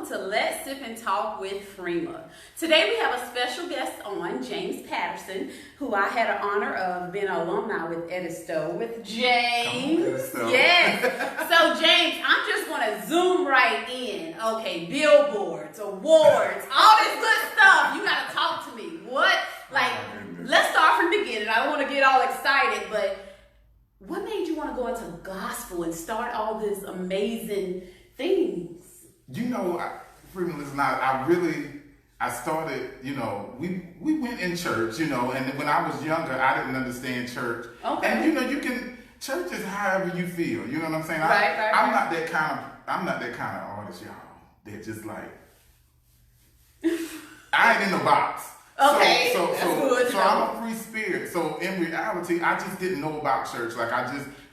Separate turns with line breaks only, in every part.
welcome to Let's Sip and Talk with Freema. Today we have a special guest on, James Patterson, who I had an honor of being an alumni with Edisto with James. Yes. So James, I'm just going to zoom right in. Okay, billboards, awards, all this good stuff. You got to talk to me. What? Let's start from the beginning. I don't want to get all excited, but what made you want to go into gospel and start all this amazing things?
You know, Freeman, listen, I started, we went in church, and when I was younger, I didn't understand church. Okay. And, church is however you feel, you know what I'm saying? I'm not that kind of artist, y'all, that just like, I ain't in the box.
Okay,
so I'm a free spirit. So in reality, I just didn't know about church.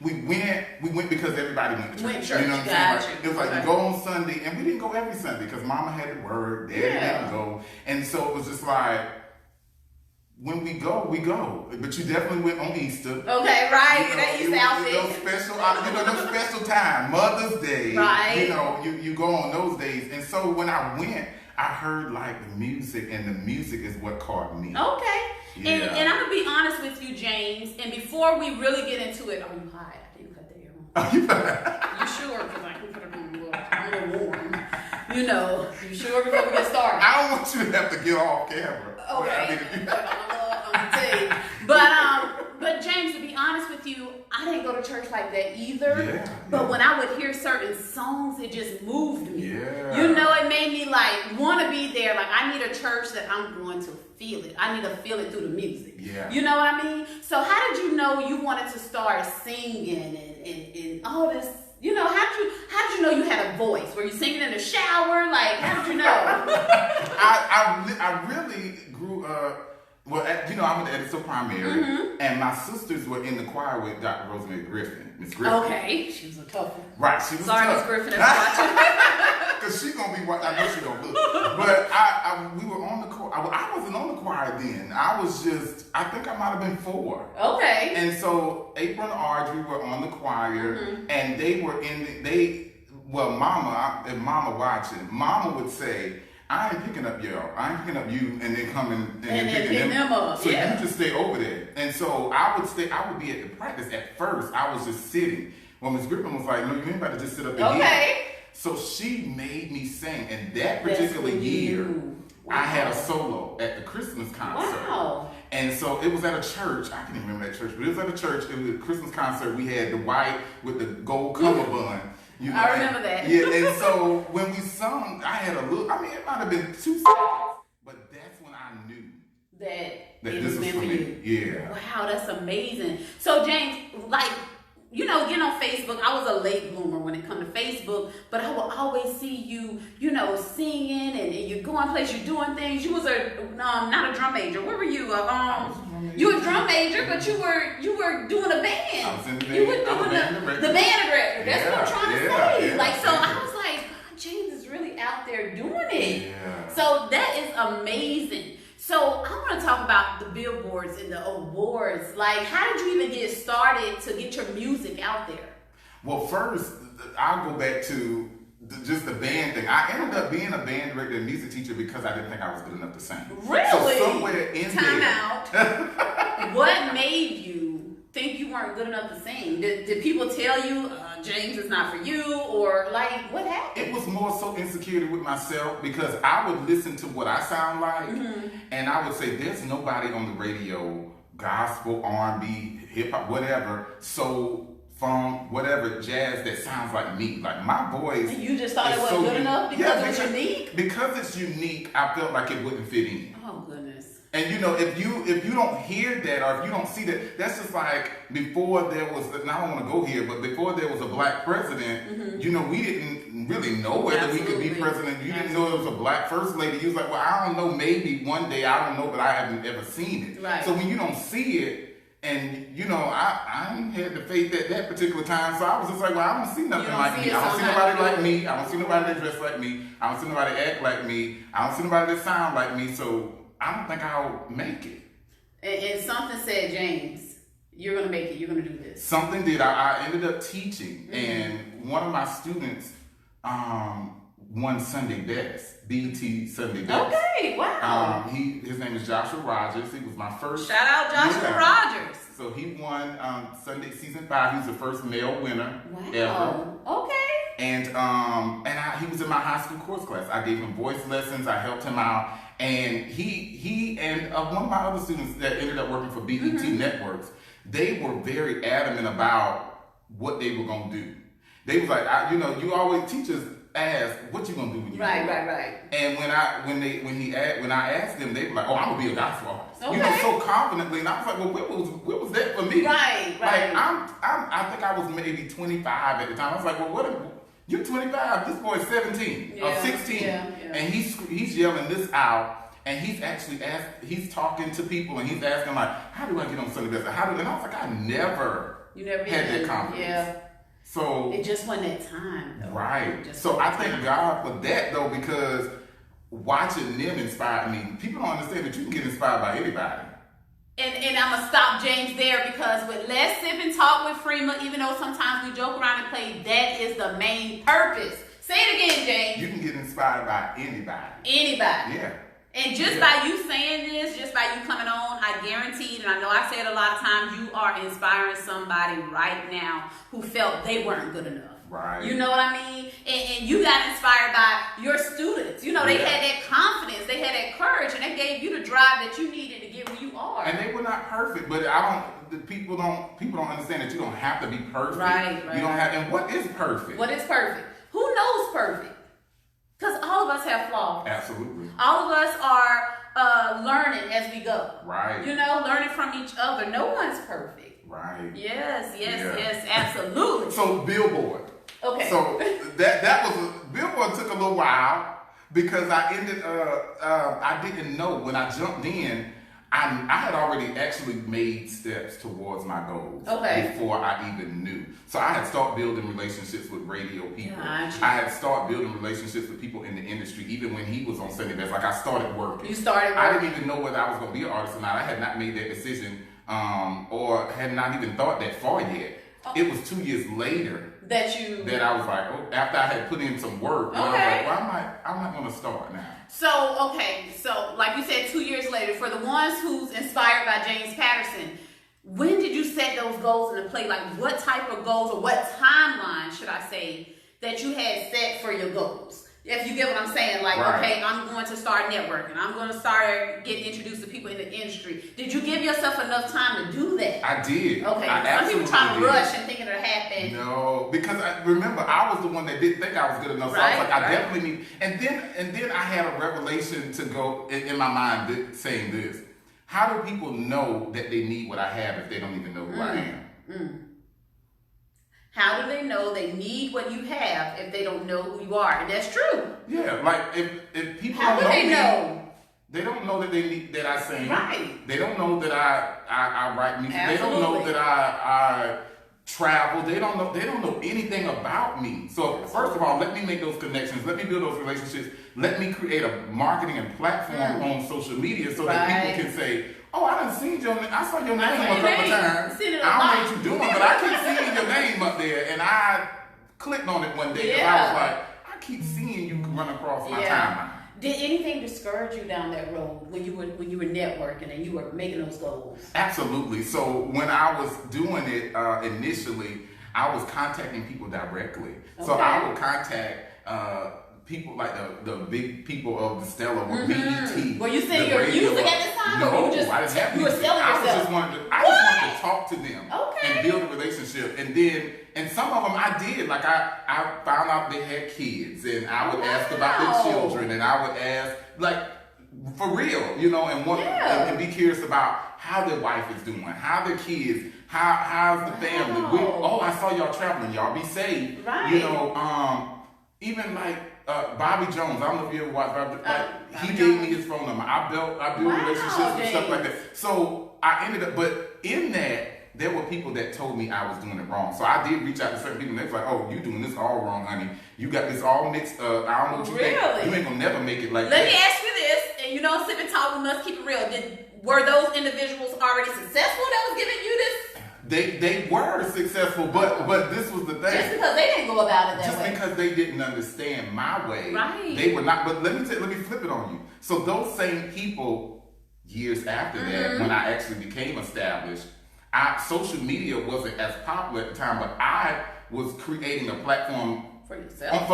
We went because everybody went to church. You know what I'm saying? It was like you go on Sunday, and we didn't go every Sunday because Mama had to work, Daddy didn't go, and so it was just like when we go, we go. But you definitely went on Easter.
Okay, right. That Easter outfit.
Those special time, Mother's Day.
Right.
You go on those days, and so when I went, I heard the music, and the music is what caught me.
Okay.
Yeah.
And I'm going to be honest with you, James, and before we really get into it, are you hot? I didn't cut the hair on. You sure? Because I can put it on a little warm. You sure before we get started?
I don't want you to have to get off camera.
Okay. But James, to be honest with you, I didn't go to church like that either.
Yeah,
but when I would hear certain songs, it just moved me.
Yeah.
It made me want to be there. I need a church that I'm going to feel it. I need to feel it through the music.
Yeah.
You know what I mean? So how did you know you wanted to start singing and all this? How did you know you had a voice? Were you singing in the shower? How did you know?
I really grew up. Well, I went to Edison Primary, and my sisters were in the choir with Dr. Rosemary Griffin, Miss Griffin.
Okay, she was a tough one.
Right, she was
Sorry,
tough.
Miss Griffin, is watching.
Because she's going to be watching. I know she's going to look. But we were on the choir. I wasn't on the choir then. I think I might have been 4.
Okay.
And so April and Audrey were on the choir, and they were Mama, if Mama watching, Mama would say, I ain't picking up y'all. I ain't picking up you, and then coming and then picking them up. So you just stay over there. And so I would be at the practice. At first, I was just sitting. Well, Miss Griffin was like, no, you ain't about to just sit up in here. So she made me sing. And that particular year, I had a solo at the Christmas concert. Wow. And so it was at a church. I can't even remember that church, but it was at a church. It was a Christmas concert. We had the white with the gold cummerbund.
I remember that.
Yeah, and so when we sung, I had it might have been 2 seconds, but that's when I knew
that
this was for me. Yeah.
Wow, that's amazing. So James, getting on Facebook, I was a late bloomer when it comes to Facebook, but I will always see you, singing and you're going places, you're doing things. You was not a drum major. Where were you? You were a drum major, but you were doing a band.
I was in the band.
You were doing the band director. That's what I'm trying to say.
Yeah.
I was like, James is really out there doing it.
Yeah.
So that is amazing. So I want to talk about the billboards and the awards. How did you even get started to get your music out there?
Well, first, I'll go back to just the band thing. I ended up being a band director and music teacher because I didn't think I was good enough to sing.
Really?
So somewhere in
Time out. What made you think you weren't good enough to sing? Did people tell you, James, is not for you? Or what happened?
It was more so insecurity with myself because I would listen to what I sound like and I would say, there's nobody on the radio, gospel, R&B, hip hop, whatever, soul, funk, whatever, jazz that sounds like me. My voice.
And you just thought it wasn't good enough because it was unique?
Because it's unique, I felt like it wouldn't fit in.
Oh, goodness.
And if you don't hear that or if you don't see that, that's just like before there was, and I don't want to go here, but before there was a black president, we didn't really know whether we could be president. You didn't know there was a black first lady. You was like, well, I don't know, maybe one day, I don't know, but I haven't ever seen it.
Right.
So when you don't see it, and I ain't had the faith at that particular time, so I was just like, well, I don't see nothing like me. I don't see nobody like me. I don't see nobody that dress like me. I don't see nobody act like me. I don't see nobody that sound like me. So I don't think I'll make it.
And something said, James, you're gonna make it. You're gonna do this.
Something did. I ended up teaching, and one of my students won Sunday Best, BET Sunday Best.
Okay, wow.
His name is Joshua Rogers. He was my first.
Shout out Joshua Rogers.
So he won Sunday season 5. He was the first male winner ever.
Okay.
And he was in my high school course class. I gave him voice lessons. I helped him out. And he and one of my other students that ended up working for BET Networks, they were very adamant about what they were gonna do. They was like, you always teachers ask, what you gonna do when you
right.
And when I asked them, they were like, oh, I'm gonna be a gospel artist.
Okay.
So confidently, and I was like, well, what was that for me?
Right.
Like I think I was maybe 25 at the time. I was like, well, you're 25. This boy's 17 or 16, and he's yelling this out, and he's talking to people, and he's asking like, how do I get on Sunday Best? And I was like, I never had that confidence.
Yeah.
So
it just wasn't that time, though.
Right. So I thank God for that, though, because watching them inspired me. People don't understand that you can get inspired by anybody.
And I'm going to stop James there, because with Let's Sip and Talk with Freema, even though sometimes we joke around and play, that is the main purpose. Say it again, James.
You can get inspired by anybody.
Anybody.
Yeah.
And just by you saying this, just by you coming on, I guarantee, and I know I say it a lot of times, you are inspiring somebody right now who felt they weren't good enough.
Right.
You know what I mean? And you got inspired by your students. You know, they had that confidence, they had that courage, and they gave you the drive that you needed to get where you are.
And they were not perfect, but people don't understand that you don't have to be perfect.
Right.
You don't have, and what is perfect?
What is perfect? Who knows perfect? Because all of us have flaws.
Absolutely.
All of us are learning as we go.
Right.
You know, learning from each other. No one's perfect.
Right.
Yes, absolutely.
So Billboard.
Okay.
So that was Billboard took a little while, because I didn't know when I jumped in. I had already actually made steps towards my goals before I even knew. So I had started building relationships with radio people.
Gotcha.
I had started building relationships with people in the industry, even when he was on Sunday Best. Like I started working.
You started working.
I didn't even know whether I was going to be an artist or not. I had not made that decision, or had not even thought that far yet. It was 2 years later that I was like, after I had put in some work, and I was like, well, I'm not going to start now.
So like you said, 2 years later, for the ones who's inspired by James Patterson, when did you set those goals into play? Like what type of goals, or what timeline, should I say, that you had set for your goals? If you get what I'm saying, like, okay, I'm going to start networking. I'm going to start getting introduced to people in the industry. Did you give yourself enough time to do that?
I did.
Okay.
Some
people trying to rush and thinking it'll happen.
No, because remember, I was the one that didn't think I was good enough. So I was like, I definitely need. And then I had a revelation to go in my mind saying this: how do people know that they need what I have if they don't even know who I am?
How do they know they need what you have if they don't know who you are? And that's true.
Yeah, like if people
how
don't know
they
me,
know?
They don't know that they need that I sing.
Right.
They don't know that I write music.
Absolutely.
They don't know that I travel. They don't know anything about me. So first of all, let me make those connections. Let me build those relationships. Let me create a marketing and platform on social media so that people can say, oh, I done seen your name. I saw your name a couple times. I don't know what you're doing, but I keep seeing your name up there. And I clicked on it one day, and I was like, I keep seeing you run across my timeline.
Did anything discourage you down that road when you were networking and you were making those goals?
Absolutely. So when I was doing it initially, I was contacting people directly. Okay. So I would contact people like the big people of the Stella or BET.
Were you sending your music at this time?
No,
or you just,
I didn't have
you
music.
were selling yourself?
I just wanted to talk to them and build a relationship. And some of them I did. Like I found out they had kids, and I would ask about their children, and I would ask, like, for real, you know, and be curious about how their wife is doing, how their kids, how's the family. I saw y'all traveling, y'all be safe.
Right.
You know, even like Bobby Jones, I don't know if you ever watched Bobby. He gave me his phone number. I built relationships and stuff like that. So I ended up, but in that, there were people that told me I was doing it wrong. So I did reach out to certain people, and they was like, oh, you doing this all wrong, honey. You got this all mixed up. I don't know what you think. You ain't gonna never make it like that.
Let me ask you this, and you know, Sip and Talk, we must keep it real. Were those individuals already successful that was giving you this?
They were successful, but this was the thing.
Just because they didn't go about it that
way. Just because they didn't understand my way.
Right.
They were not. But let me flip it on you. So those same people, years after that, when I actually became established, social media wasn't as popular at the time, but I was creating a platform for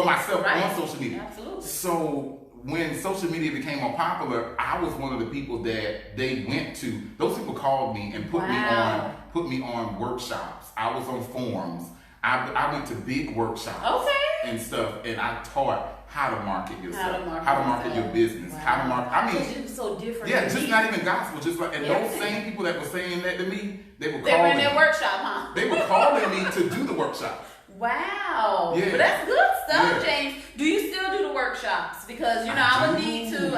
myself on social media.
Absolutely.
So when social media became more popular, I was one of the people that they went to. Those people called me and put me on workshops. I was on forums. I went to big workshops and stuff, and I taught how to market yourself, how to market your business, how to market. I mean,
it was so different.
Yeah, just not even gospel, just like, and those same people that were saying that to me, they were
in their workshop, huh?
They were calling me to do the workshop.
Wow. Yeah. But that's good stuff, James. Do you still do the workshops? Because I would need to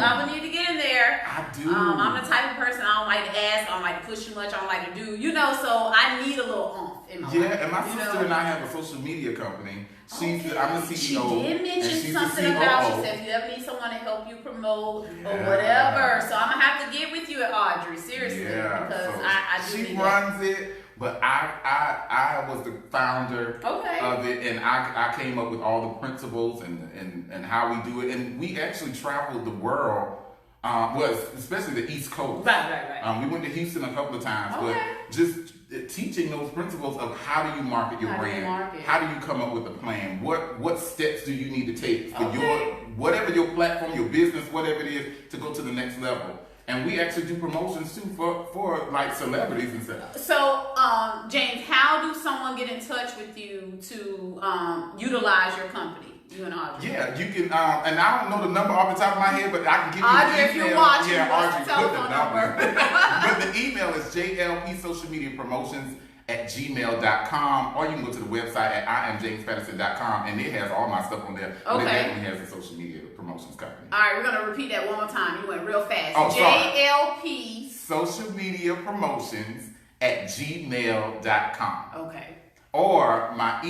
get in there.
I do.
I'm the type of person I don't like to ask, I don't like to push too much, I don't like to do, so I need a little oomph in my life.
Yeah, and my sister and I have a social media company. I'm the CEO.
She did mention something about, she said if you ever need someone to help you promote or whatever. So I'm gonna have to get with you at Audrey, seriously.
Yeah,
because I do
she runs it. But I was the founder of it, and I came up with all the principles and how we do it. And we actually traveled the world, especially the East Coast.
Right.
We went to Houston a couple of times, but just teaching those principles of how do you market your brand, how do you come up with a plan, what steps do you need to take for whatever your platform, your business, whatever it is, to go to the next level. And we actually do promotions too for like celebrities and stuff.
So, James, how do someone get in touch with you to utilize your company, you and Audrey?
Yeah, you can, and I don't know the number off the top of my head, but I can give you
Audrey,
the email.
if you're watching,
Audrey,
the telephone number.
But the email is jlpsocialmediapromotions@gmail.com, or you can go to the website at IamJamesPatterson.com, and it has all my stuff on there. But it definitely has a social media promotions company.
All right, we're going to repeat that one more time. You went real fast.
JLP Social Media Promotions @gmail.com.
Okay.
Or my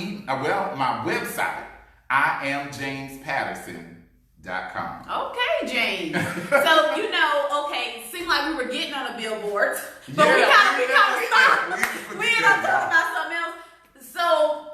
website, IamJamesPatterson.com.
Okay, James. So, seemed like we were getting on the billboards, but we kind of stopped. We ended up talking about something else. So,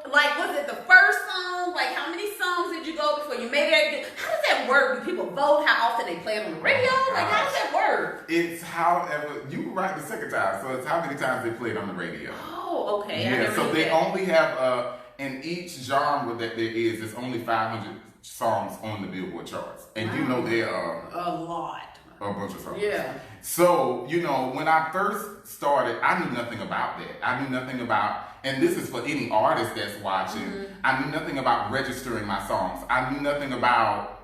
was it the first song? How many songs did you go before you made it? How does that work? Do people vote how often they play it on the radio? How does that work?
It's however, you were right the second time, so it's how many times they played on the radio.
Oh, okay.
Yeah, so they only have, in each genre that there is, there's only 500 songs on the Billboard charts. And there are
a lot.
A bunch of songs.
Yeah.
So, when I first started, I knew nothing about that. I knew nothing about, and this is for any artist that's watching, I knew nothing about registering my songs. I knew nothing about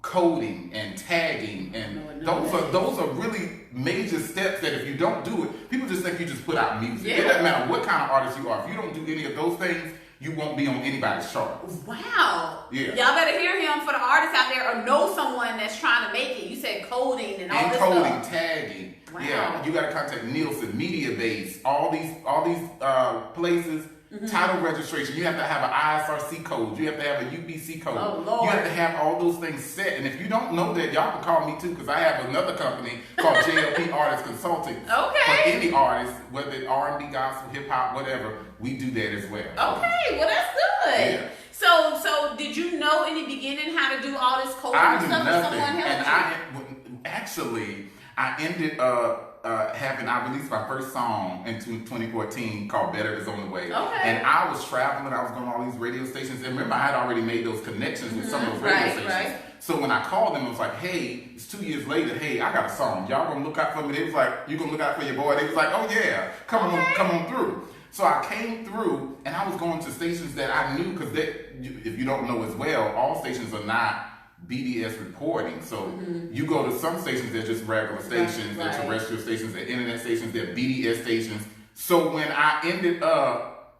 coding and tagging, and those are really major steps that if you don't do it, people just think you just put out music. It doesn't matter what kind of artist you are. If you don't do any of those things, you won't be on anybody's chart.
Wow.
Yeah.
Y'all better hear him for the artists out there, or know someone that's trying to make it. You said coding and all this stuff.
Coding, tagging. Wow. Yeah, you got to contact Nielsen, MediaBase, all these places. Title registration. You have to have an ISRC code. You have to have a UPC code.
Oh, Lord.
You have to have all those things set. And if you don't know that, y'all can call me too, because I have another company called JLP Artist Consulting.
Okay.
For any artist, whether it's R&B, gospel, hip hop, whatever, we do that as well.
Okay, well that's good.
Yeah.
So did you know in the beginning how to do all this coding
I
and
knew
stuff?
nothing.
Someone helped
I ended I released my first song in 2014 called Better Is On The Way.
Okay.
And I was traveling, I was going to all these radio stations. And remember, I had already made those connections with some of those radio stations. Right. So when I called them, I was like, hey, it's 2 years later, hey, I got a song. Y'all gonna look out for me? They was like, you gonna look out for your boy? They was like, oh yeah, come on through. So I came through, and I was going to stations that I knew, because if you don't know as well, all stations are not BDS reporting. So you go to some stations, they're just regular stations, they're terrestrial stations, they're internet stations, they're BDS stations. So when I ended up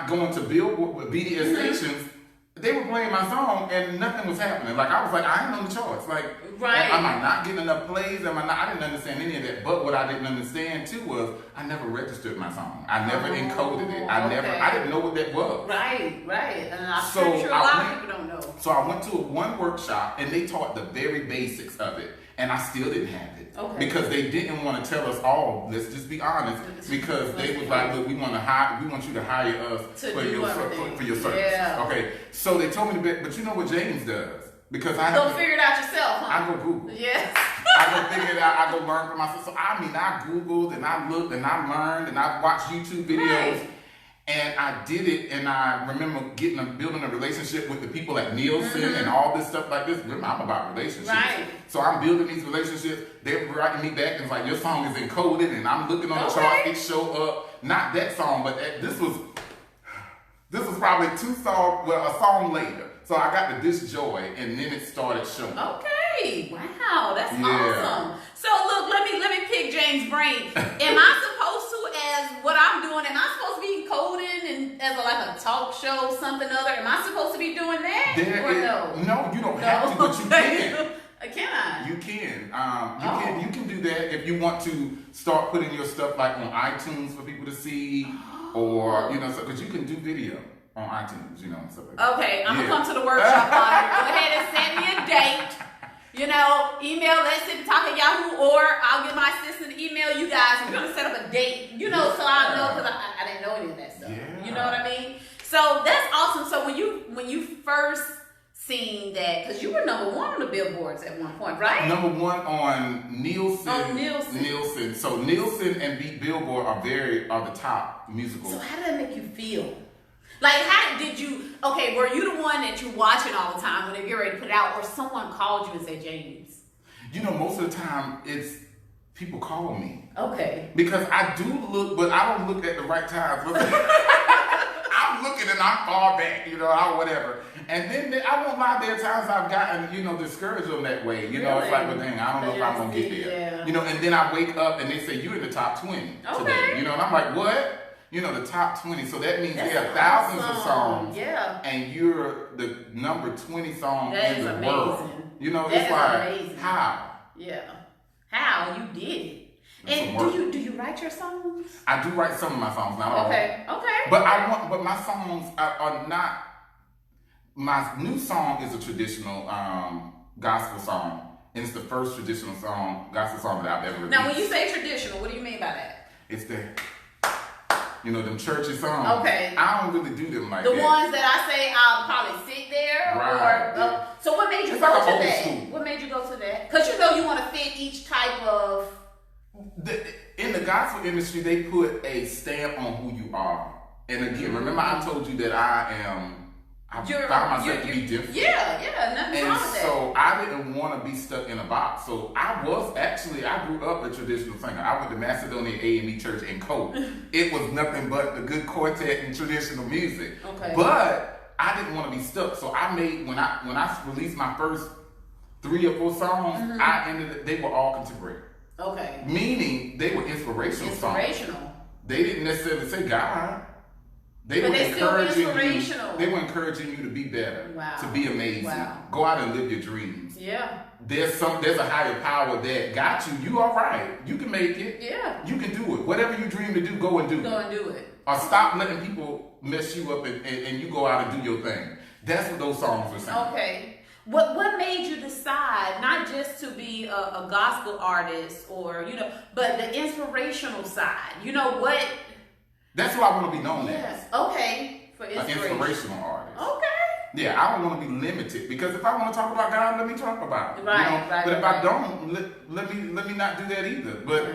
going to Billboard with BDS stations, they were playing my song and nothing was happening. I was like, I ain't on the charts. Am I not getting enough plays? I didn't understand any of that. But what I didn't understand too was I never registered my song. I never encoded it. I didn't know what that was.
Right. And I'm pretty sure a lot of people don't know.
So I went to one workshop and they taught the very basics of it. and I still didn't have it.
Okay.
Because they didn't want to tell us all. Let's just be honest. Because they was like, look, we want you to hire us for your service.
Yeah.
Okay. So they told me to, but you know what James does? Because I
have to figure it out yourself, huh?
I go Google.
Yes.
I go figure it out. I go learn for myself. So I Googled and I looked and I learned and I watched YouTube videos. Right. And I did it, and I remember building a relationship with the people at Nielsen and all this stuff like this. Remember, I'm about relationships. Right. So I'm building these relationships. They're writing me back, and it's like, your song is encoded, and I'm looking on the chart, it show up. Not that song, but this was probably a song later. So I got the This Joy, and then it started showing.
Okay. Wow, that's awesome. So look, let me pick James' brain. Am I supposed to, as what I'm doing, am I supposed to be coding and as like a talk show, something other? Am I supposed to be doing that?
No, you don't have to, but you can.
Can I?
You can. You can do that if you want to start putting your stuff like on iTunes for people to see, or because you can do video on iTunes, and stuff like that.
Okay, I'm gonna come to the workshop. Go ahead and send me a date. Email let's@yahoo, or I'll get my assistant to email you guys. We're gonna set up a date, so I know, because I didn't know any of that stuff. Yeah. You know what I mean? So that's awesome. So when you first seen that, because you were number one on the billboards at one point, right?
Number one on Nielsen.
Nielsen.
So Nielsen and Billboard are the top musical.
So how did that make you feel? Like, how did you, were you the one that you're watching all the time when you're ready to put it out, or someone called you and said, James?
Most of the time, it's people call me.
Okay.
Because I do look, but I don't look at the right times. I'm looking and I'm far back, or whatever. And then I won't lie, there are times I've gotten, discouraged on that way. Really? It's like, well, dang, I don't know if I'm going to get there.
Yeah.
And then I wake up and they say, you're in the top 20 today. And I'm like, what? The top 20. So that means there are thousands of songs.
Yeah.
And you're the number 20 song in the world.
That
it's like,
amazing.
How?
Yeah. How? You did it. And do you write your songs?
I do write some of my songs, not all.
Okay.
But my songs are not. My new song is a traditional gospel song, and it's the first traditional gospel song that I've ever released.
Now, when you say traditional, what do you mean by that?
It's them churchy songs.
Okay.
I don't really do them like
that.
The
ones that I say I'll probably sit there.
Right.
So what made you go to that? What made you go to that? Because you want to fit each type of.
In the gospel industry, they put a stamp on who you are. And again, remember I told you that I found myself to be different.
Yeah, nothing wrong with that.
So I didn't want to be stuck in a box. So I grew up a traditional singer. I went to Macedonia AME Church in Cope. It was nothing but the good quartet and traditional music.
Okay.
But I didn't want to be stuck. So I made, when I released my first 3 or 4 songs, they were all contemporary.
Okay.
Meaning they were inspirational songs. They didn't necessarily say God. They were encouraging you to be better, to be amazing. Go out and live your dreams.
Yeah.
There's a higher power that got you. You all right. You can make it.
Yeah.
You can do it. Whatever you dream to do, go and do it.
Go and do it.
Or stop letting people mess you up and you go out and do your thing. That's what those songs are saying.
Okay. What made you decide not just to be a gospel artist or, but the inspirational side? What?
That's what I want to be known as.
Okay. For
an inspirational artist.
Okay.
Yeah, I don't want to be limited, because if I want to talk about God, let me talk about it.
Right.
But if I don't, let me not do that either. But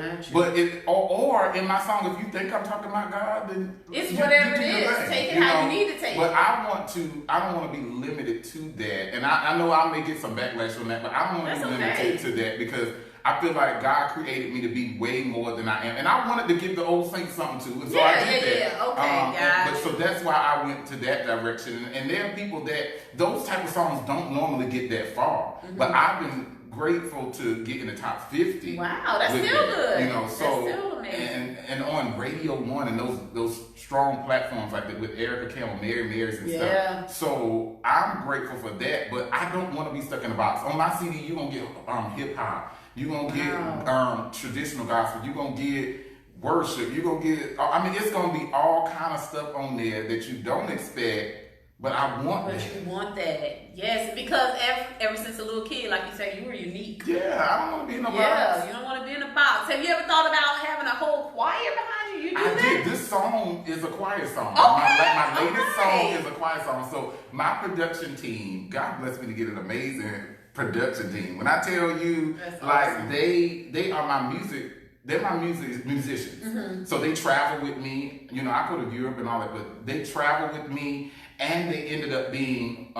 or in my song, if you think I'm talking about God, then
it's whatever it is. Take it how you need to take it.
But I don't want to be limited to that. And I know I may get some backlash on that, but I don't want to be limited to that, because I feel like God created me to be way more than I am. And I wanted to give the old saints something too. And so I did that.
Yeah. Okay,
but so that's why I went to that direction. And there are people that, those type of songs don't normally get that far. Mm-hmm. But I've been grateful to get in the top 50.
Wow, that's still good.
So, that's still amazing. And on Radio 1 and those strong platforms like that with Erica Campbell, Mary Marys and stuff. So I'm grateful for that. But I don't want to be stuck in a box. On my CD, you're going to get hip hop. You're going to get traditional gospel. You're going to get worship. You're going to get, it's going to be all kind of stuff on there that you don't expect, But I want that.
But you want that. Yes, because ever since a little kid, like you said, you were unique.
Yeah, I don't want to be in a box.
Yeah, you don't want to be in a box. Have you ever thought about having a whole choir behind you? You do that?
I did. This song is a choir song.
Okay.
My latest song is a choir song. So my production team, God bless me to get an amazing production team. When I tell you,
that's
like
awesome.
they are my music. They're my musicians. Mm-hmm. So they travel with me. You know, I go to Europe and all that, but they travel with me, and they ended up being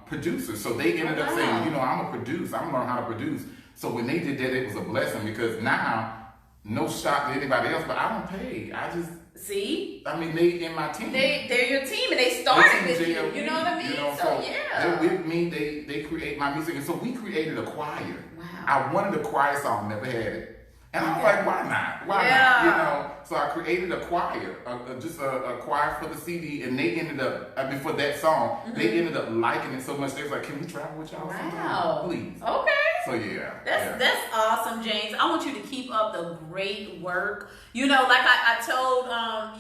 producers. So they ended up saying, you know, I'm a producer. I'm gonna learn how to produce. So when they did that, it was a blessing because now, no shot to anybody else, but I don't pay. I just
see.
I mean, they in my team.
They're your team, and they started with you. You know what I mean?
You know,
so yeah,
they're with me. They create my music, and so we created a choir.
Wow.
I wanted a choir song, never had it. And I was like, why not? Why not? You know, so I created a choir, just a choir for the CD, and they ended up, for that song, they ended up liking it so much, they was like, can we travel with y'all sometime? Please.
Okay.
So yeah.
That's awesome, James. I want you to keep up the great work. You know, like I told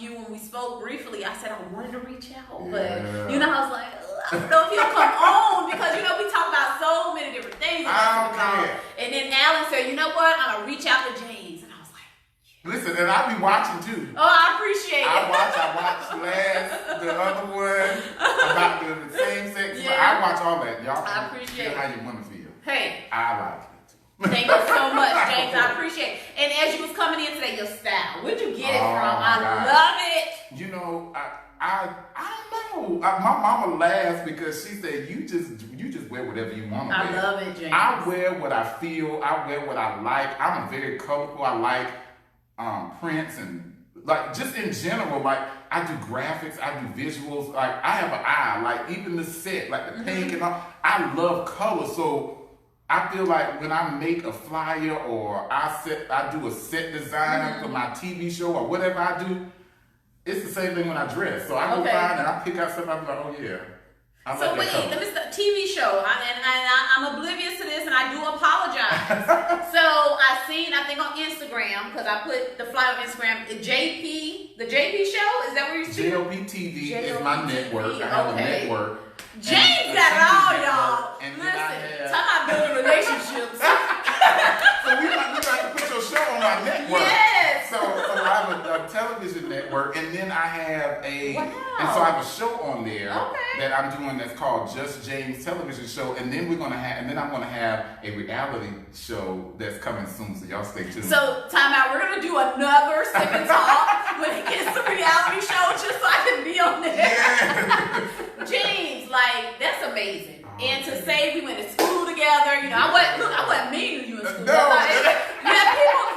you when we spoke briefly, I said I wanted to reach out, but you know, I was like, I don't know if he'll come on because you know we talk about so many different things. And then Alan said, you know what? I'm gonna reach out to James, and I was like,
listen, and I be watching too.
Oh, I appreciate it.
I watched the other one about the same sex. Yeah. I watch all that. Y'all
I appreciate
how you want to feel.
Hey,
I like it.
Thank you so much, James. I appreciate it. And as you was coming in today, your style, where'd you get it from? I love it.
You know, I don't know. My mama laughs because she said you just wear whatever you want to wear.
I love it, James.
I wear what I feel. I wear what I like. I'm very colorful. I like prints and like just in general. Like I do graphics. I do visuals. Like I have an eye. Like even the set, like the pink and all. I love color. So I feel like when I make a flyer or I do a set design for my TV show or whatever I do. It's the same thing when I dress. So I go find and I pick out stuff. I'm like, oh yeah.
So wait, let me start. TV show. I'm oblivious to this, and I do apologize. So I think on Instagram because I put the flyer on Instagram. The JP show. Is that where you're seeing?
JLP TV is my network. I have a network.
James got it all, y'all. Listen, talk about building relationships.
So we like to put your show on my network.
Yes.
So I have a television network, and then I have and so I have a show on there that I'm doing that's called Just James Television Show, and then I'm gonna have a reality show that's coming soon. So y'all stay tuned.
So time out. We're gonna do another Sip and Talk when it gets to reality show, just so I can be on there. Yeah. James, like that's amazing. And to say we went to school together, you know, I wasn't mean to you in school.
No.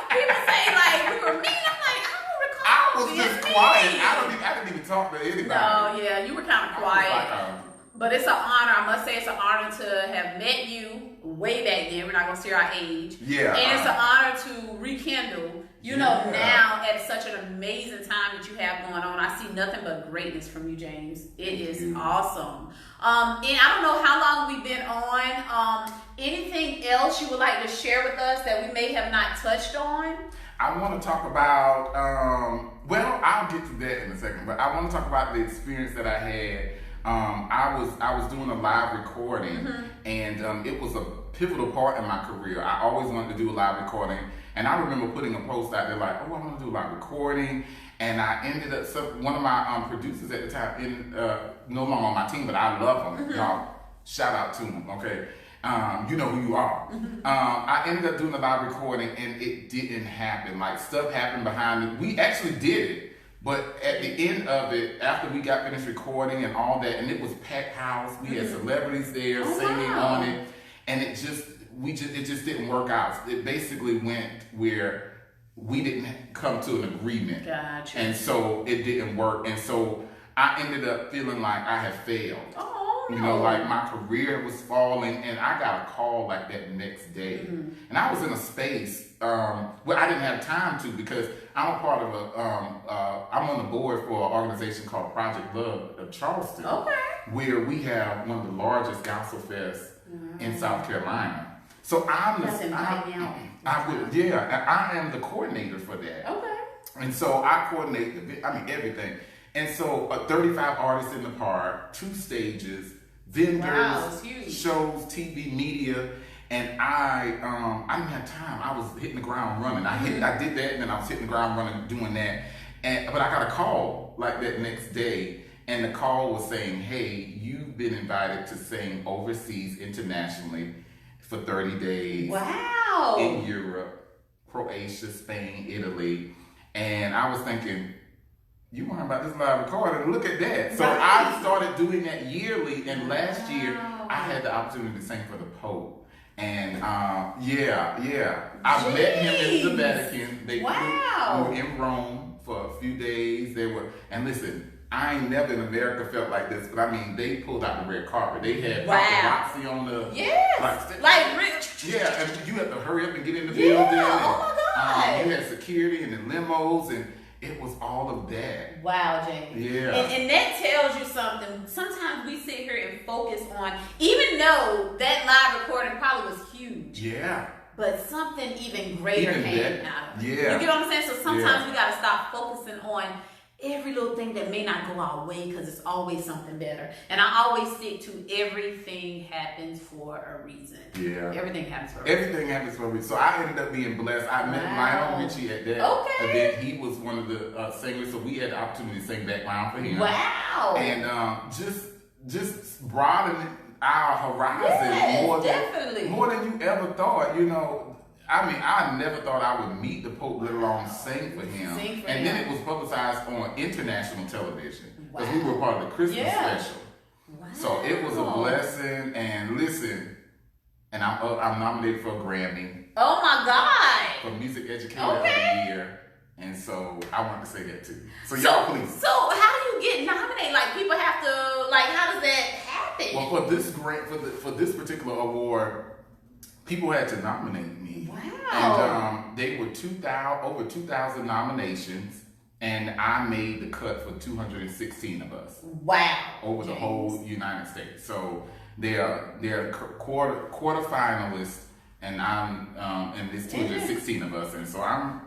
People say like we were mean. I'm like, I don't recall.
I was just quiet. I didn't even talk to anybody.
No, yeah, you were kind of quiet. But it's an honor. I must say it's an honor to have met you way back then. We're not gonna share our age.
Yeah.
And it's an honor to rekindle. You know, now at such an amazing time that you have going on, I see nothing but greatness from you, James. It is awesome. And I don't know how long we've been on. Anything else you would like to share with us that we may have not touched on?
I want to talk about, well, I'll get to that in a second, but I want to talk about the experience that I had. I was doing a live recording, and it was a pivotal part in my career. I always wanted to do a live recording, and I remember putting a post out there like, oh, I want to do a live recording, and I ended up, one of my producers at the time, no longer on my team, but I love them. Y'all, shout out to them, okay? You know who you are. I ended up doing a live recording, and it didn't happen. Like, stuff happened behind it. We actually did it. But at the end of it, after we got finished recording and all that, and it was packed house, we had celebrities there singing on it, and it just didn't work out. It basically went where we didn't come to an agreement.
Gotcha.
And so it didn't work. And so I ended up feeling like I had failed.
Oh, no.
You know, like my career was falling, and I got a call like that next day. And I was in a space where I didn't have time to, because I'm a part of I'm on the board for an organization called Project Love of Charleston, where we have one of the largest gospel fests in South Carolina. So I am the coordinator for that. Okay. And so I coordinate everything. And so 35 artists in the park, 2 stages, vendors, shows, TV, media. And I didn't have time. I was hitting the ground running. I did that, and then I was hitting the ground running doing that. But I got a call like that next day, and the call was saying, "Hey, you've been invited to sing overseas, internationally, for 30 days.
Wow!
In Europe, Croatia, Spain, Italy." And I was thinking, you weren't about this live recording. Look at that. So I started doing that yearly, and last year I had the opportunity to sing for the Pope. And I met him in the Vatican. We were in Rome for a few days. And listen, I ain't never in America felt like this, but I mean, they pulled out the red carpet. They had paparazzi on the
like rich.
Yeah, and you had to hurry up and get in the building.
Oh my God!
You had security and the limos, and it was all of that.
Wow, James.
Yeah.
And that tells you something. Sometimes we sit here and focus on, even though that live recording probably was huge.
Yeah.
But something even greater came out of it.
Yeah.
You get what I'm saying? So sometimes we got to stop focusing on every little thing that may not go our way, because it's always something better. And I always stick to everything happens for a reason.
Yeah.
Everything happens for a reason.
Everything happens for a reason. So I ended up being blessed. I met Lionel Richie at that event. He was one of the singers, so we had the opportunity to sing background for him.
Wow.
And just broadening our horizon more than you ever thought, you know. I mean, I never thought I would meet the Pope, let alone sing for him. And then it was publicized on international television, because we were part of the Christmas special. Wow. So it was a blessing. And listen, and I'm nominated for a Grammy.
Oh my God!
For Music Educator of the Year. And so I wanted to say that too. So y'all, please.
So how do you get nominated? Like, people have to, like, how does that happen?
Well, for this particular award, people had to nominate me.
Wow.
And they were over 2,000 nominations, and I made the cut for 216 of us.
Wow.
Over the whole United States. So they're quarter finalists, and and there's 216 of us, and so I'm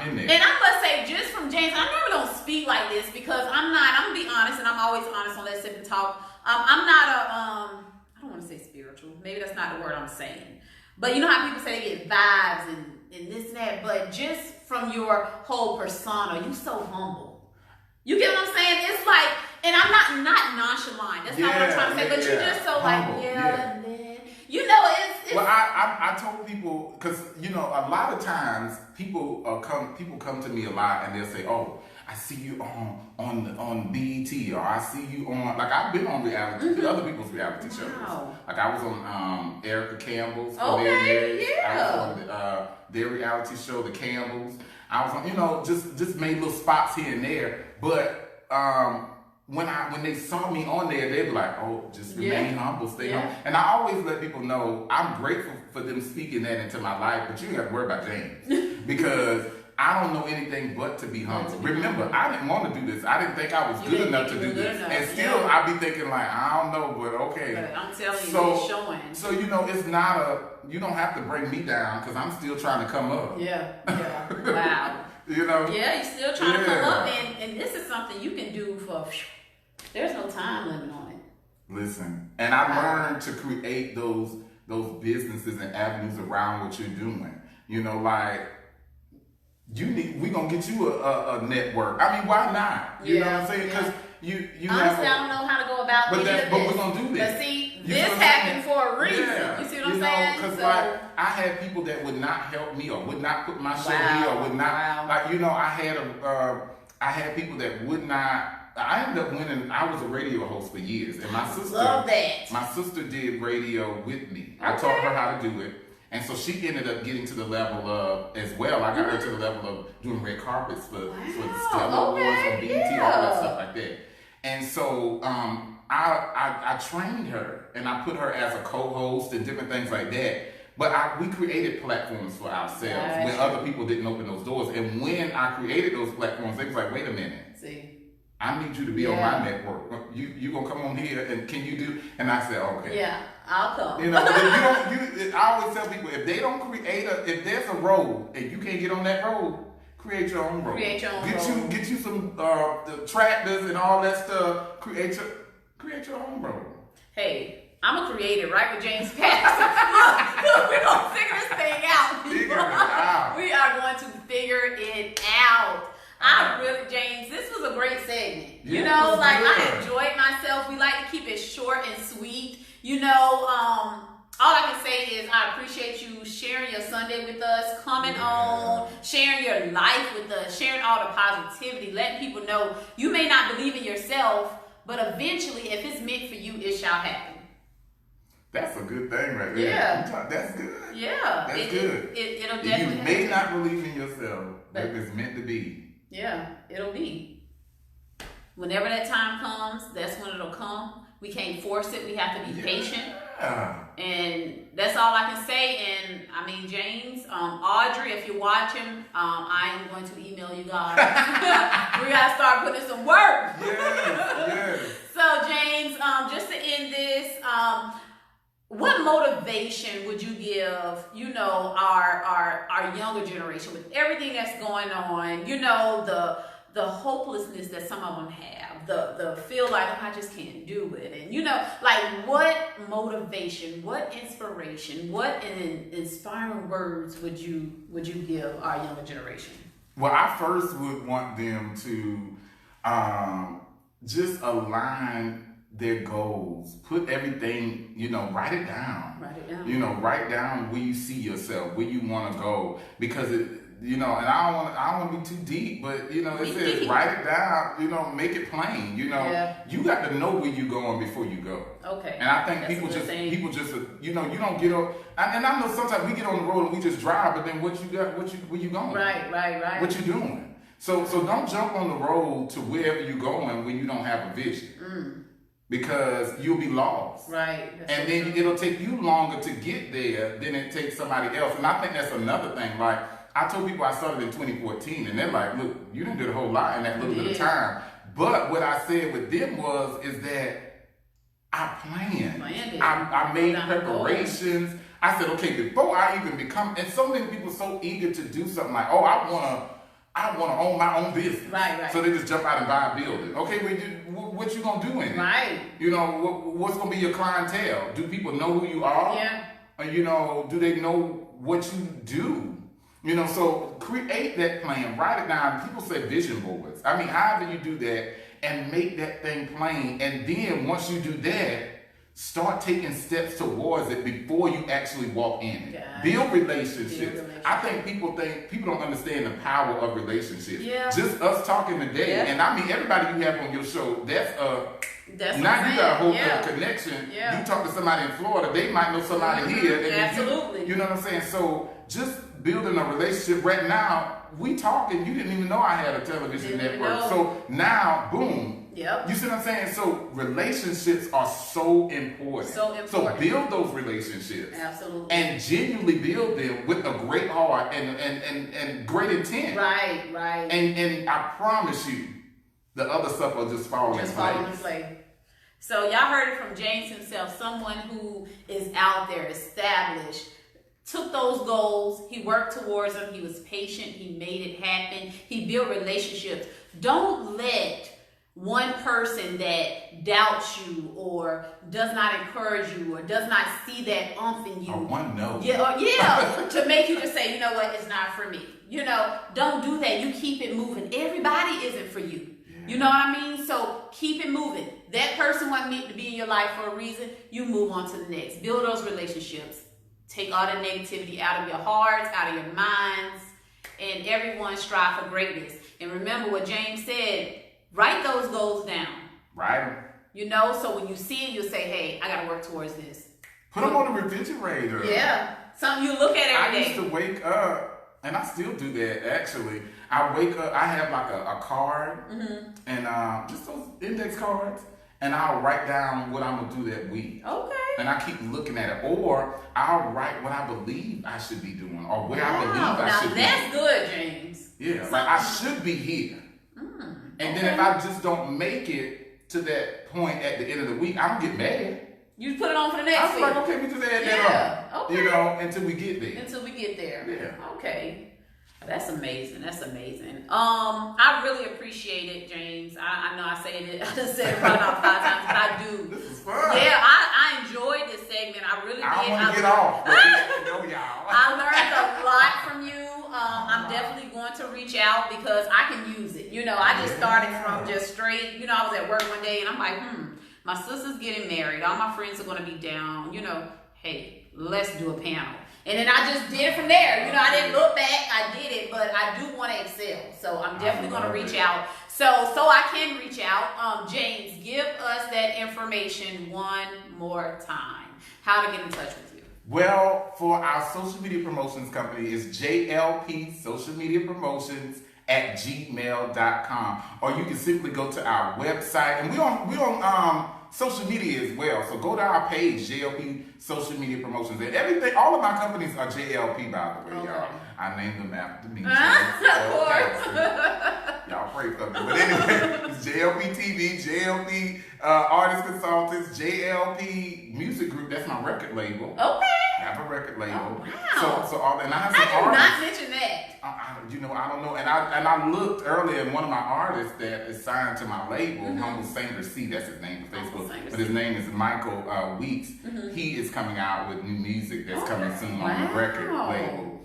in there.
And I must say, just from James, I never don't speak like this, because I'm gonna be honest, and I'm always honest on Let's Sip and Talk. I'm not I don't want to say spiritual. Maybe that's not the word I'm saying. But you know how people say they get vibes and this and that. But just from your whole persona, you so humble. You get what I'm saying? It's like, and I'm not nonchalant. That's not what I'm trying to say. But you're just so humble. And then, you know, it's
well, I told people, because, you know, a lot of times people come to me a lot, and they'll say, "Oh, I see you on BET, or I see you on," like, I've been on other people's reality shows. Like, I was on Erica Campbell's. I was on their reality show, The Campbells. I was on, you know, just made little spots here and there. But when they saw me on there, they'd be like, "Oh, just remain humble, stay humble." And I always let people know I'm grateful for them speaking that into my life, but you ain't got to worry about James, because I don't know anything but to be humble. Remember, I didn't want to do this. I didn't think I was good enough to do this. And still, I be thinking like, I don't know, but okay.
But I'm telling you, it's showing.
So, you know, it's not you don't have to bring me down, because I'm still trying to come up.
Yeah. Wow.
You know?
Yeah, you're still trying to come up. And this is something you can do for, there's no time limit on it.
Listen, and I learned to create those businesses and avenues around what you're doing. You know, like, we gonna get you a network. I mean, why not? You know what I'm saying? Because you
honestly, I don't know how to go about
but we're gonna do this.
But see, this happened for a reason. You see what I'm saying?
Because like, I had people that would not help me, or would not put my show here, or would not like, you know, I had people that would not. I ended up winning. I was a radio host for years, and my sister did radio with me. I taught her how to do it. And so she ended up getting to the level of, as well, I got her to the level of doing red carpets for the Stella Awards on BET, all that stuff like that. And so I trained her, and I put her as a co-host and different things like that. But we created platforms for ourselves when other people didn't open those doors. And when I created those platforms, they was like, "Wait a minute. I need you to be on my network. You gonna come on here, and can you do?" And I said, "Okay."
Yeah, I'll come.
You know, I always tell people, if they don't create if there's a road and you can't get on that road, Create your own road.
Create your own road.
Get you some the tractors and all that stuff. Create your own road.
Hey, I'm a creator, right? With James Patterson. Look, we're gonna figure this thing out.
Figure it out.
We are going to figure it out. James, this was a great segment.
Yeah,
you know, like
good.
I enjoyed myself. We like to keep it short and sweet. You know, all I can say is I appreciate you sharing your Sunday with us, coming on, sharing your life with us, sharing all the positivity, letting people know you may not believe in yourself, but eventually, if it's meant for you, it shall happen.
That's a good thing right there.
Yeah.
That's good.
Yeah.
That's good.
It'll definitely
You may not believe in yourself, but if it's meant to be.
Yeah, it'll be. Whenever that time comes, that's when it'll come. We can't force it. We have to be patient. And that's all I can say. And I mean, James, Audrey, if you're watching, I am going to email you guys. We gotta start putting in some work.
Yes.
So, James, just to end this, what motivation would you give, you know, our younger generation with everything that's going on, you know, the hopelessness that some of them have, the feel like, oh, I just can't do it. And, you know, like what motivation, what inspiration, what inspiring words would you give our younger generation?
Well, I first would want them to just align their goals, put everything, you know, write it down.
Write it down.
You know, write down where you see yourself, where you want to go, because it, you know, and I don't want to be too deep, but you know, it says write it down. You know, make it plain. You know, you got to know where you're going before you go.
Okay.
And I think people just, you know, you don't get up. And I know sometimes we get on the road and we just drive, but then where you going?
Right.
What you doing? So don't jump on the road to wherever you're going when you don't have a vision. Because you'll be lost.
Right.
And then it'll take you longer to get there than it takes somebody else. And I think that's another thing. Like, I told people I started in 2014, and they're like, look, you didn't do a whole lot in that little bit of time. But what I said with them is that I planned. I made preparations. I said, okay, before I even become, and so many people are so eager to do something like, oh, I want to own my own business.
Right.
So they just jump out and buy a building. Okay, what you gonna do in it?
Right.
You know, what's gonna be your clientele? Do people know who you are?
Yeah.
Or, you know, do they know what you do? You know, so create that plan, write it down. People say vision boards. I mean, however you do that and make that thing plain. And then once you do that, start taking steps towards it before you actually walk in it. Build relationships. I think people don't understand the power of relationships.
Yeah.
Just us talking today, and I mean everybody you have on your show, that's now you got a whole connection.
Yeah.
You talk to somebody in Florida, they might know somebody here. And
absolutely.
You know what I'm saying? So just building a relationship right now, we talking, you didn't even know I had a television network. So now, boom.
Yep.
You see what I'm saying? So relationships are so important. So build those relationships.
Absolutely.
And genuinely build them with a great heart and great intent.
Right.
And I promise you, the other stuff will just fall in place.
So y'all heard it from James himself, someone who is out there, established, took those goals, he worked towards them, he was patient, he made it happen, he built relationships. Don't let one person that doubts you or does not encourage you or does not see that umph in you.
Or one no.
To make you just say, you know what, it's not for me. You know, don't do that. You keep it moving. Everybody isn't for you. You know what I mean? So keep it moving. That person wasn't to be in your life for a reason. You move on to the next. Build those relationships. Take all the negativity out of your hearts, out of your minds, and everyone strive for greatness. And remember what James said, write those goals down.
Right.
You know, so when you see it, you'll say, hey, I got to work towards this.
Put them on the refrigerator.
Yeah. Something you look at every day.
I used to wake up, and I still do that, actually. I wake up, I have like a card, and just those index cards, and I'll write down what I'm going to do that week.
Okay.
And I keep looking at it. Or I'll write what I believe I should be doing, or where I believe I should be.
Now that's good, James.
Yeah, like I should be here. And then if I just don't make it to that point at the end of the week, I don't get mad.
You put it on for the next week.
I was like, okay, we just add that on.
Okay.
You know, until we get there.
Yeah. Okay. That's amazing. That's amazing. I really appreciate it, James. I know I said it. I just said it probably about 5 times, but I do.
This is fun.
Yeah, I enjoyed this segment. I really did.
I don't want to get off. But we know y'all.
I learned a lot from you. I'm definitely going to reach out because I can use it. You know, I just started from just straight. You know, I was at work one day and I'm like, my sister's getting married. All my friends are going to be down. You know, hey, let's do a panel. And then I just did it from there. You know, I didn't look back. I did it, but I do want to excel. So I'm definitely going to reach out. So I can reach out. James, give us that information one more time. How to get in touch with you.
Well, for our social media promotions company is JLP Social Media Promotions at gmail.com. Or you can simply go to our website. And we on social media as well. So go to our page, JLP Social Media Promotions. And everything, all of my companies are JLP, by the way, y'all. I named them after me. Y'all pray for me. But anyway, it's JLP TV, JLP Artist Consultants, JLP Music Group. That's my record label.
Okay.
I have a record label.
Oh, wow.
So and I have some
I did
artists.
not mention that.
I don't know. And I looked earlier, and one of my artists that is signed to my label, Humble Singer C, that's his name on Facebook, but his name is Michael Weeks. He is coming out with new music that's coming soon on the record label.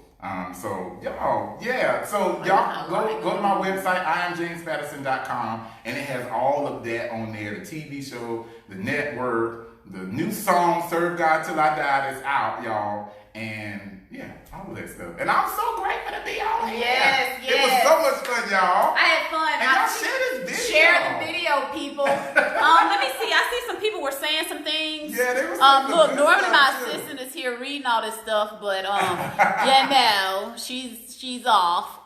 So y'all go to my website, IamJamesPatterson.com, and it has all of that on there. The TV show, the network, the new song, Serve God Till I Die, that's out, y'all. And yeah, all of that stuff. And I'm so grateful to be on here.
Yes.
It was so much fun, y'all.
I had fun.
And y'all share this video.
Share the video, people. Let me see. I see some people were saying some things.
Yeah, they were saying
look, normally my assistant is here reading all this stuff, but no, she's off.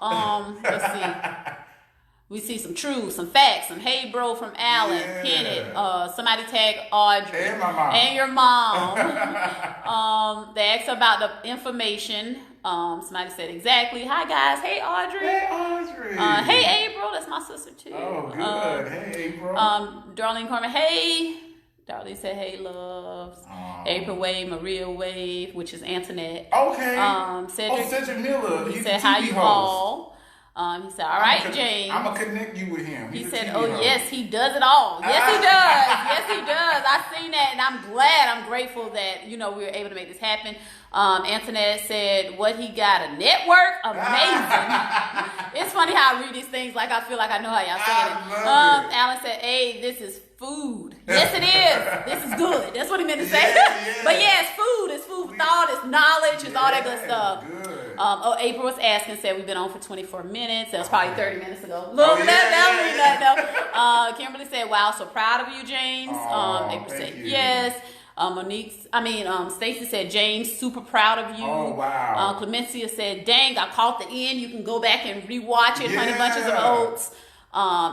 Let's see. We see some truth, some facts, some hey bro from Alan, Kenneth, somebody tagged Audrey.
And my mom.
And your mom. They asked about the information. Somebody said exactly. Hi guys. Hey Audrey.
Hey Audrey.
Hey April. That's my sister too.
Oh, good. Hey April.
Darlene Corman. Hey. Darlene said hey loves. April Wave, Maria Wave, which is Antoinette.
Okay.
Cedric
Miller.
He said hi you all. He said, all right, James.
I'm going to connect you with him.
He said, yes, he does it all. Yes, he does. Yes, he does. I've seen that, and I'm glad, I'm grateful that, we were able to make this happen. Antoinette said, what he got, a network? Amazing. It's funny how I read these things like I feel like I know how y'all saying it. Alan said, hey, this is food. Yes, it is. This is good. That's what he meant to say. But yeah, it's food. It's food for thought. It's knowledge. It's all that good stuff.
Good.
April was asking, said we've been on for 24 minutes. That was probably 30 minutes ago. Kimberly said, wow, so proud of you, James. April said, yes. Stacy said, James, super proud of you.
Oh, wow.
Clemencia said, dang, I caught the end. You can go back and rewatch it. Honey Bunches of Oats.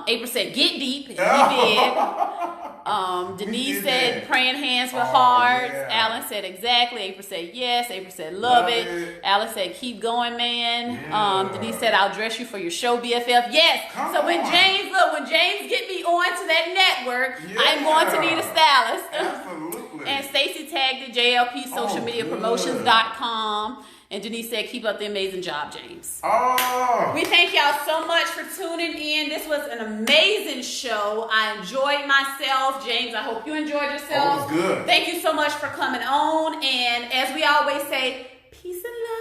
April said, get deep. And we did. Denise said, praying hands with hearts. Yeah. Alan said, exactly. April said, yes. April said, love it. Alan said, keep going, man. Yeah. Denise said, I'll dress you for your show, BFF. Yes. When James get me on to that network, I'm going to need a stylist.
Absolutely.
And Stacy tagged the JLP Social Media Promotions.com. And Denise said, keep up the amazing job, James.
Oh!
We thank y'all so much for tuning in. This was an amazing show. I enjoyed myself. James, I hope you enjoyed yourself.
Oh, it was good.
Thank you so much for coming on. And as we always say, peace and love.